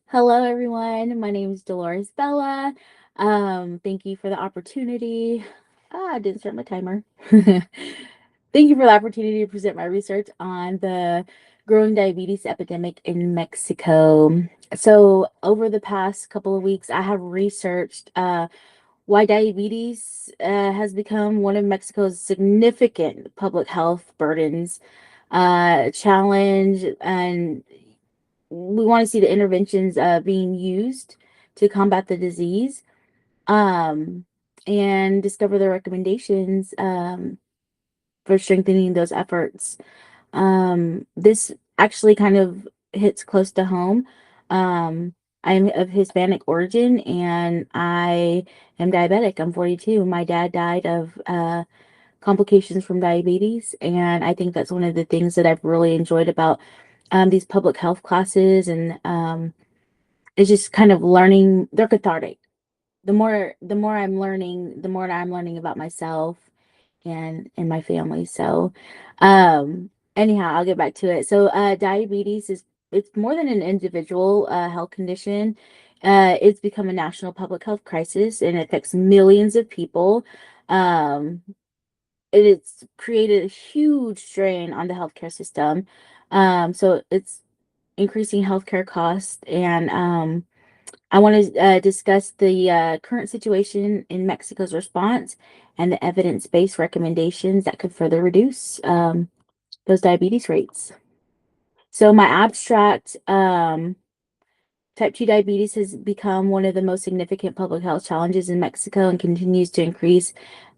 Hello, everyone. My name is Dolores Vela. Thank you for the opportunity. I didn't start my timer. Thank you for the opportunity to present my research on the growing diabetes epidemic in Mexico. So, over the past couple of weeks, I have researched why diabetes has become one of Mexico's significant public health burdens, challenge, and we want to see the interventions being used to combat the disease, um, and discover the recommendations for strengthening those efforts. This actually kind of hits close to home. I'm of Hispanic origin and I am diabetic. I'm 42. My dad died of complications from diabetes, and I think that's one of the things that I've really enjoyed about these public health classes, and it's just kind of learning. They're cathartic. The more I'm learning, the more I'm learning about myself and my family. So, anyhow, I'll get back to it. So, diabetes is it's more than an individual health condition. It's become a national public health crisis and it affects millions of people. Um, it's created a huge strain on the healthcare system. So it's increasing healthcare costs, and I want to discuss the current situation in Mexico's response and the evidence-based recommendations that could further reduce those diabetes rates. So my abstract, type 2 diabetes has become one of the most significant public health challenges in Mexico and continues to increase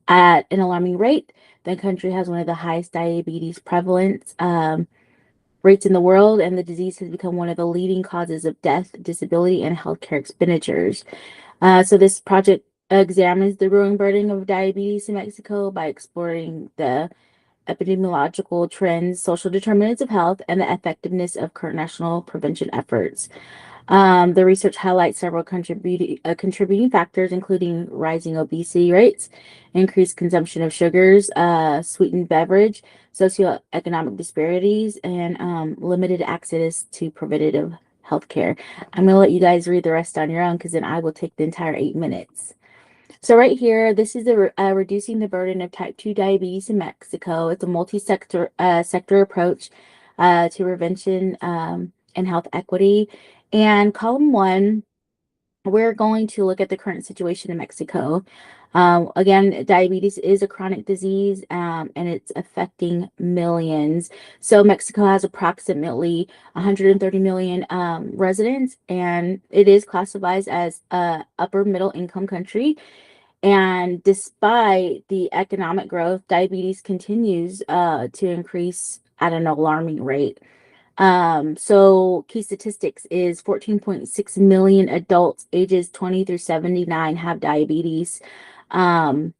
at an alarming rate. The country has one of the highest diabetes prevalence rates in the world, and the disease has become one of the leading causes of death, disability, and healthcare expenditures. So this project examines the growing burden of diabetes in Mexico by exploring the epidemiological trends, social determinants of health, and the effectiveness of current national prevention efforts. The research highlights several contributing factors, including rising obesity rates, increased consumption of sugars, sweetened beverage, socioeconomic disparities, and limited access to preventative health care. I'm going to let you guys read the rest on your own because then I will take the entire 8 minutes. So right here, this is the reducing the burden of type 2 diabetes in Mexico. It's a multi-sector sector approach to prevention and health equity. And column one, we're going to look at the current situation in Mexico. Again, diabetes is a chronic disease, and it's affecting millions. So Mexico has approximately 130 million residents, and it is classified as a upper middle income country. And despite the economic growth, diabetes continues to increase at an alarming rate. So key statistics is 14.6 million adults ages 20 through 79 have diabetes. Um,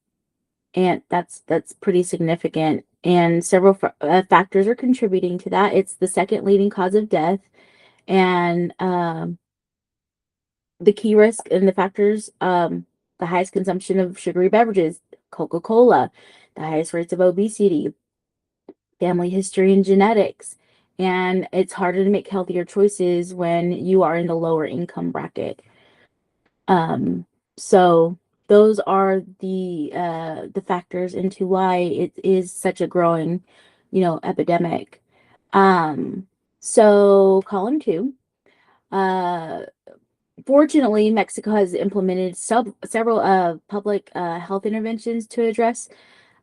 and that's pretty significant. And several factors are contributing to that. It's the second leading cause of death, and the key risk and the factors, the highest consumption of sugary beverages, Coca-Cola, the highest rates of obesity, family history and genetics. And it's harder to make healthier choices when you are in the lower income bracket. Um, so those are the factors into why it is such a growing, epidemic. Um, so column two, uh, fortunately, Mexico has implemented several public health interventions to address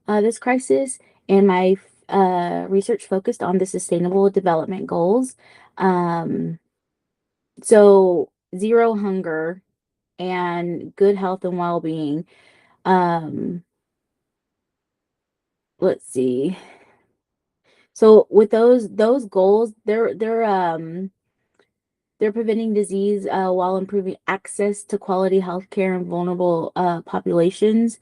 this crisis, and my research focused on the Sustainable Development Goals. Um, so, zero hunger and good health and well-being. Um, let's see. So, with those goals, they're preventing disease while improving access to quality health care in vulnerable populations.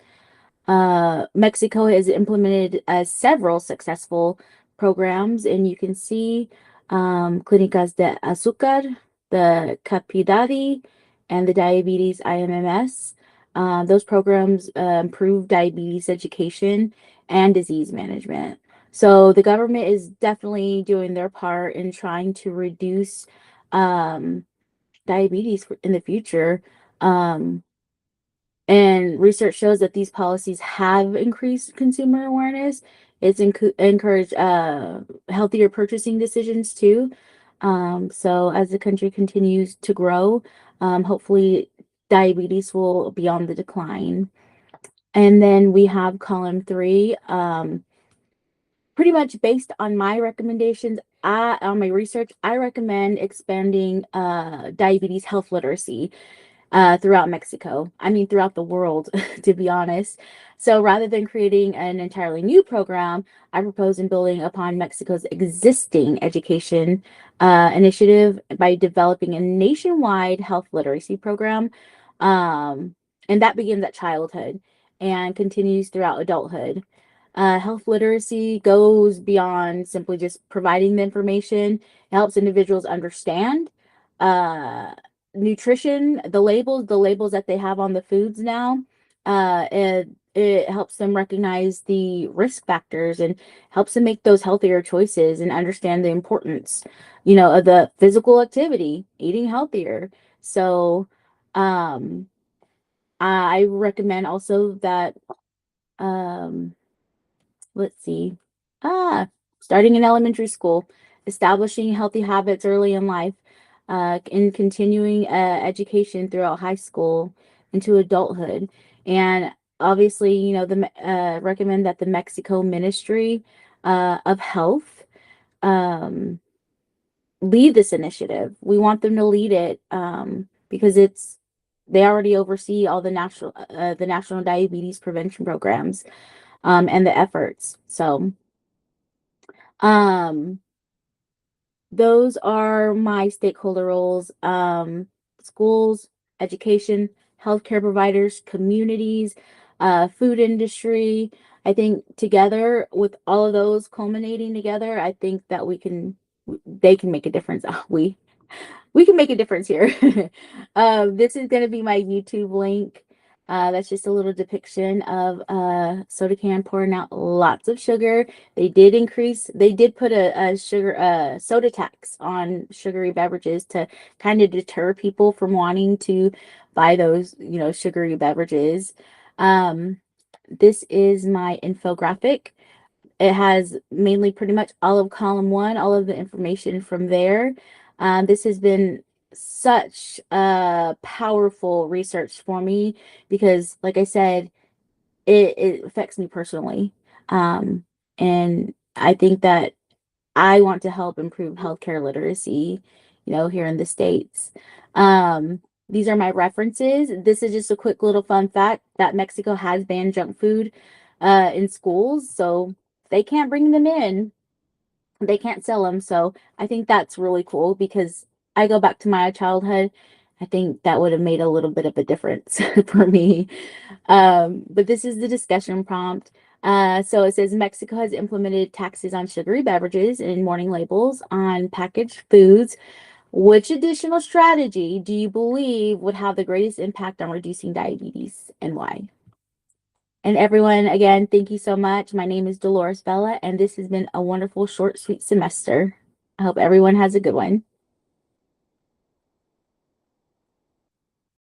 Mexico has implemented several successful programs, and you can see Clínicas de Azúcar, the Capidadi, and the Diabetes IMMS. Those programs improve diabetes education and disease management. So the government is definitely doing their part in trying to reduce um, diabetes in the future. Um, and research shows that these policies have increased consumer awareness. It's encouraged healthier purchasing decisions too. So as the country continues to grow, hopefully diabetes will be on the decline. And then we have column three, pretty much based on my recommendations, on my research, I recommend expanding diabetes health literacy throughout Mexico. I mean, throughout the world, to be honest. So rather than creating an entirely new program, I propose in building upon Mexico's existing education initiative by developing a nationwide health literacy program. Um, and that begins at childhood and continues throughout adulthood. Health literacy goes beyond simply just providing the information. It helps individuals understand uh, nutrition, the labels that they have on the foods now. It helps them recognize the risk factors and helps them make those healthier choices and understand the importance, of the physical activity, eating healthier. So, um, I recommend also that, um, let's see. Ah, starting in elementary school, establishing healthy habits early in life, and continuing education throughout high school into adulthood. And obviously, recommend that the Mexico Ministry of Health um, lead this initiative. We want them to lead it because they already oversee all the national diabetes prevention programs and the efforts. So, um, those are my stakeholder roles. Schools, education, healthcare providers, communities, food industry. I think together with all of those culminating together, I think that they can make a difference. We can make a difference here. This is going to be my YouTube link. That's just a little depiction of soda can pouring out lots of sugar. They did put a sugar soda tax on sugary beverages to kind of deter people from wanting to buy those, sugary beverages. Um, this is my infographic. It has mainly pretty much all of column one, all of the information from there. This has been such a powerful research for me because, like I said, it affects me personally. Um, and I think that I want to help improve healthcare literacy, here in the States. Um, these are my references. This is just a quick little fun fact that Mexico has banned junk food in schools, so they can't bring them in. They can't sell them. So I think that's really cool because I go back to my childhood. I think that would have made a little bit of a difference for me. But this is the discussion prompt. So it says Mexico has implemented taxes on sugary beverages and warning labels on packaged foods. Which additional strategy do you believe would have the greatest impact on reducing diabetes and why? And everyone, again, thank you so much. My name is Delore Vela, and this has been a wonderful, short, sweet semester. I hope everyone has a good one.